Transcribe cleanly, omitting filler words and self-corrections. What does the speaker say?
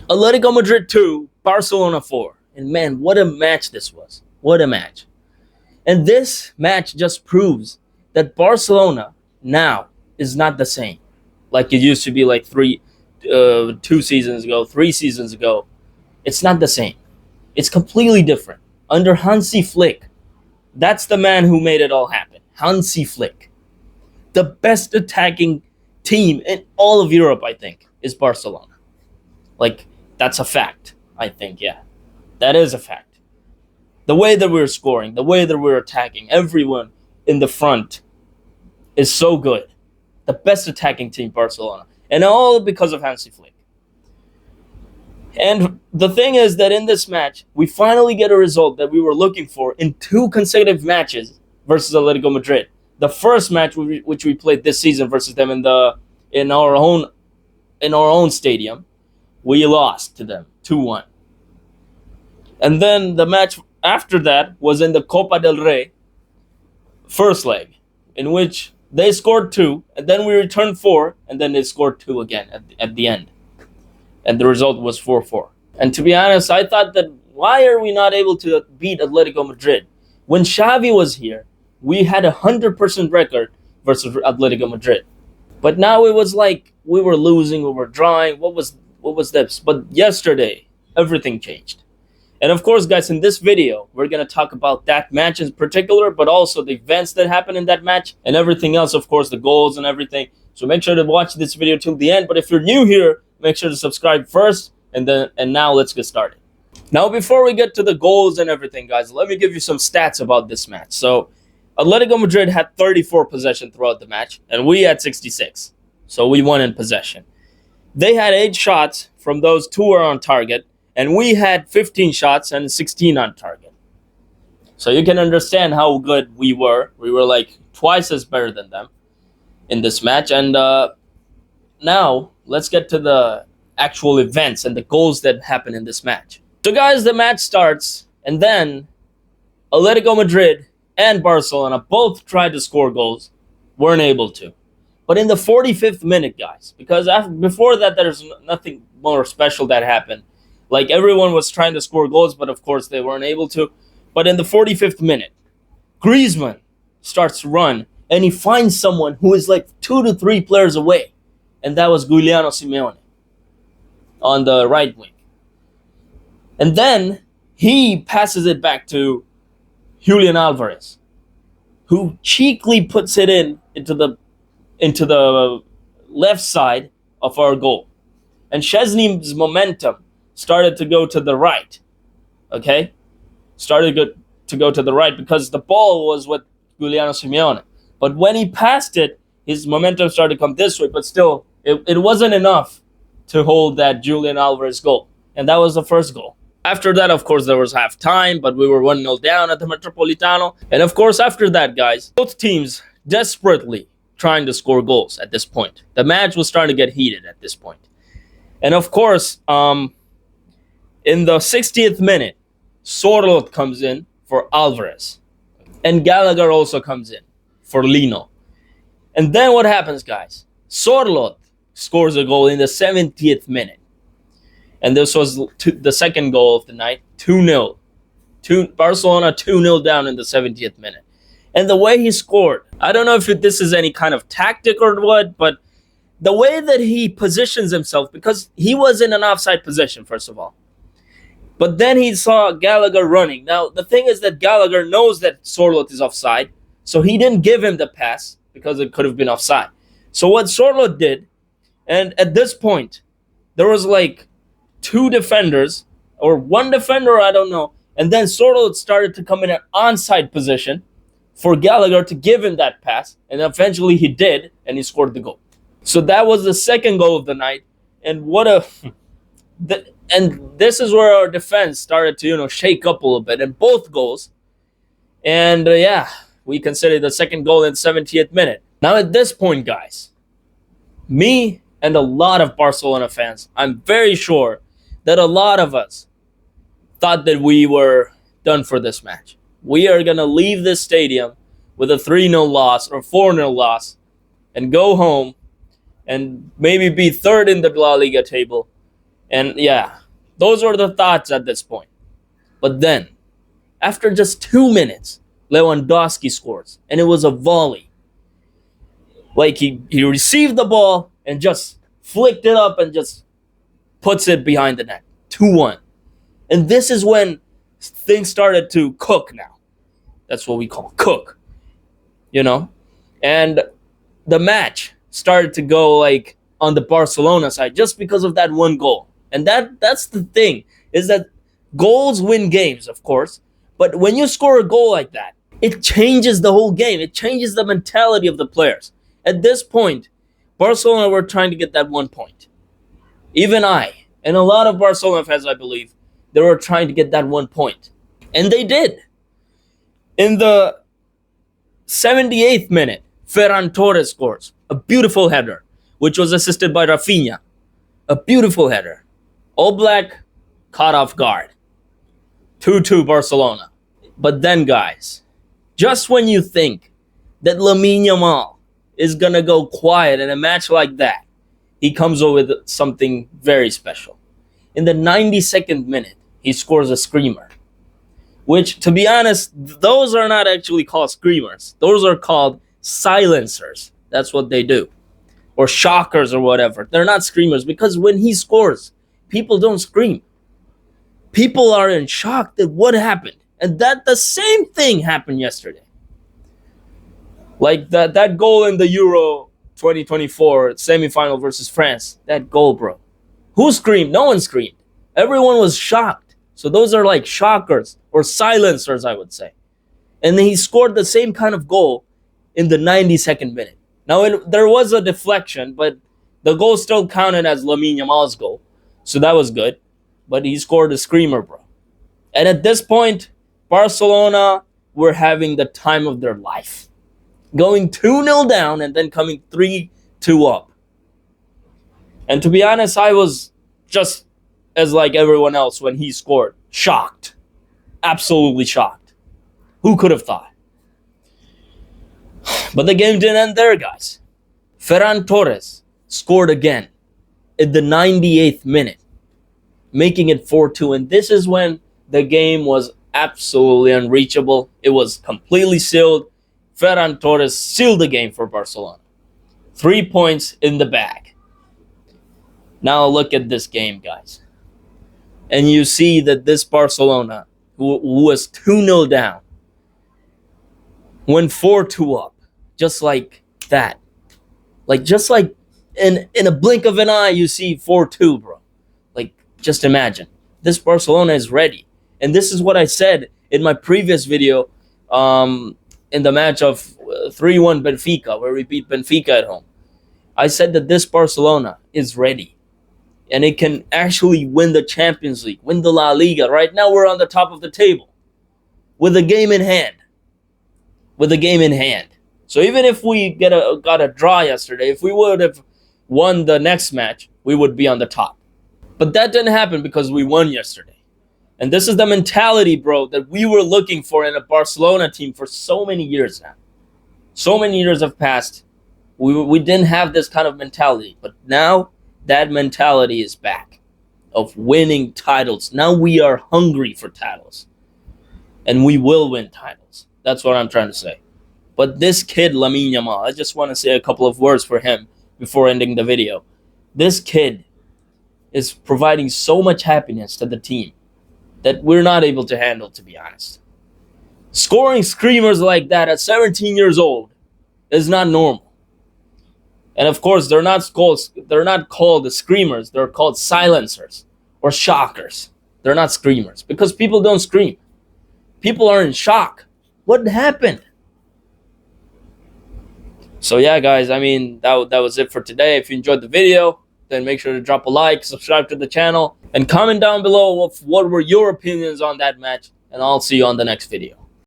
Atletico Madrid 2, Barcelona 4. And man, what a match this was. What a match. And this match just proves that Barcelona now is not the same like it used to be like 2 seasons ago, 3 seasons ago. It's not the same. It's completely different. Under Hansi Flick, that's the man who made it all happen. Hansi Flick. The best attacking team in all of Europe, I think, is Barcelona. Like, that's a fact, I think, yeah. That is a fact. The way that we're scoring, the way that we're attacking, everyone in the front is so good. The best attacking team, Barcelona. And all because of Hansi Flick. And the thing is that in this match, we finally get a result that we were looking for in 2 consecutive matches versus Atletico Madrid. The first match which we played this season versus them in our own stadium, we lost to them 2-1. And then the match after that was in the Copa del Rey first leg, in which they scored 2, and then we returned 4, and then they scored 2 again at the end. And the result was 4-4. And to be honest, I thought that why are we not able to beat Atletico Madrid? When Xavi was here, we had a 100% record versus Atletico Madrid. But now it was like we were losing, we were drawing. What was this? But yesterday, everything changed. And of course, guys, in this video, we're going to talk about that match in particular, but also the events that happened in that match and everything else, of course, the goals and everything. So make sure to watch this video till the end. But if you're new here, make sure to subscribe first, and now let's get started. Now, before we get to the goals and everything, guys, let me give you some stats about this match. So, Atletico Madrid had 34 possession throughout the match, and we had 66. So we won in possession. They had 8 shots. From those, 2 were on target, and we had 15 shots and 16 on target. So you can understand how good we were. We were like twice as better than them in this match. And now, let's get to the actual events and the goals that happened in this match. So, guys, the match starts, and then Atletico Madrid and Barcelona both tried to score goals, weren't able to. But in the 45th minute, guys, because before that, there's nothing more special that happened. Like, everyone was trying to score goals, but of course they weren't able to. But in the 45th minute, Griezmann starts to run, and he finds someone who is like 2 to 3 players away. And that was Giuliano Simeone on the right wing. And then he passes it back to Julian Alvarez, who cheekily puts it into the left side of our goal. And Szczesny's momentum started to go to the right. Okay? Started to go to the right because the ball was with Giuliano Simeone. But when he passed it, his momentum started to come this way, but still, it wasn't enough to hold that Julian Alvarez goal. And that was the first goal. After that, of course, there was half time, but we were 1-0 down at the Metropolitano. And of course, after that, guys, both teams desperately trying to score goals at this point. The match was starting to get heated at this point. And of course, in the 60th minute, Sorloth comes in for Alvarez. And Gallagher also comes in for Lino. And then what happens, guys? Sorloth scores a goal in the 70th minute. And this was the second goal of the night, 2-0. Barcelona 2-0 down in the 70th minute. And the way he scored, I don't know if this is any kind of tactic or what, but the way that he positions himself, because he was in an offside position, first of all. But then he saw Gallagher running. Now, the thing is that Gallagher knows that Sorloth is offside, so he didn't give him the pass because it could have been offside. So what Sorloth did, and at this point, there was like 2 defenders, or 1 defender, I don't know. And then Sorloth started to come in an onside position for Gallagher to give him that pass. And eventually he did, and he scored the goal. So that was the second goal of the night. And and this is where our defense started to, shake up a little bit in both goals. And we considered the second goal in the 70th minute. Now at this point, guys, me and a lot of Barcelona fans, I'm very sure that a lot of us thought that we were done for this match. We are going to leave this stadium with a 3-0 loss or 4-0 loss and go home and maybe be third in the La Liga table And yeah, those were the thoughts at this point. But then, after just 2 minutes, Lewandowski scores, and it was a volley. Like he received the ball and just flicked it up and just puts it behind the net. 2-1. And this is when things started to cook now. That's what we call cook, you know? And the match started to go like on the Barcelona side just because of that one goal. And that's the thing, is that goals win games, of course. But when you score a goal like that, it changes the whole game. It changes the mentality of the players. At this point, Barcelona were trying to get that 1 point. Even I, and a lot of Barcelona fans, I believe, they were trying to get that 1 point. And they did. In the 78th minute, Ferran Torres scores a beautiful header, which was assisted by Rafinha. A beautiful header. All Black caught off guard. 2-2 Barcelona. But then, guys, just when you think that Lamine Yamal is going to go quiet in a match like that, he comes over with something very special. In the 92nd minute, he scores a screamer. Which, to be honest, those are not actually called screamers. Those are called silencers. That's what they do. Or shockers or whatever. They're not screamers, because when he scores, people don't scream. People are in shock that what happened. And that the same thing happened yesterday. Like that goal in the Euro 2024 semifinal versus France. That goal, bro. Who screamed? No one screamed. Everyone was shocked. So those are like shockers or silencers, I would say. And then he scored the same kind of goal in the 92nd minute. Now, there was a deflection, but the goal still counted as Lamine Yamal's goal. So that was good. But he scored a screamer, bro. And at this point, Barcelona were having the time of their life. Going 2-0 down and then coming 3-2 up. And to be honest, I was just as like everyone else when he scored. Shocked. Absolutely shocked. Who could have thought? But the game didn't end there, guys. Ferran Torres scored again in the 98th minute, making it 4-2. And this is when the game was absolutely unreachable. It was completely sealed. Ferran Torres sealed the game for Barcelona. 3 points in the bag. Now look at this game, guys. And you see that this Barcelona, who was 2-0 down, went 4-2 up. Just like that. Like, just like in a blink of an eye, you see 4-2, bro. Like, just imagine. This Barcelona is ready. And this is what I said in my previous video in the match of 3-1 Benfica, where we beat Benfica at home. I said that this Barcelona is ready. And it can actually win the Champions League, win the La Liga. Right now, we're on the top of the table with a game in hand. With a game in hand. So even if we got a draw yesterday, if we would have won the next match, we would be on the top. But that didn't happen because we won yesterday. And this is the mentality, bro, that we were looking for in a Barcelona team for so many years now. So many years have passed. We didn't have this kind of mentality. But now, that mentality is back of winning titles. Now we are hungry for titles. And we will win titles. That's what I'm trying to say. But this kid, Lamine Yamal, I just want to say a couple of words for him before ending the video. This kid is providing so much happiness to the team that we're not able to handle, to be honest. Scoring screamers like that at 17 years old is not normal. And of course, they're not called the screamers. They're called silencers or shockers. They're not screamers because people don't scream. People are in shock. What happened? So yeah, guys, I mean, that was it for today. If you enjoyed the video, then make sure to drop a like, subscribe to the channel, and comment down below what were your opinions on that match. And I'll see you on the next video.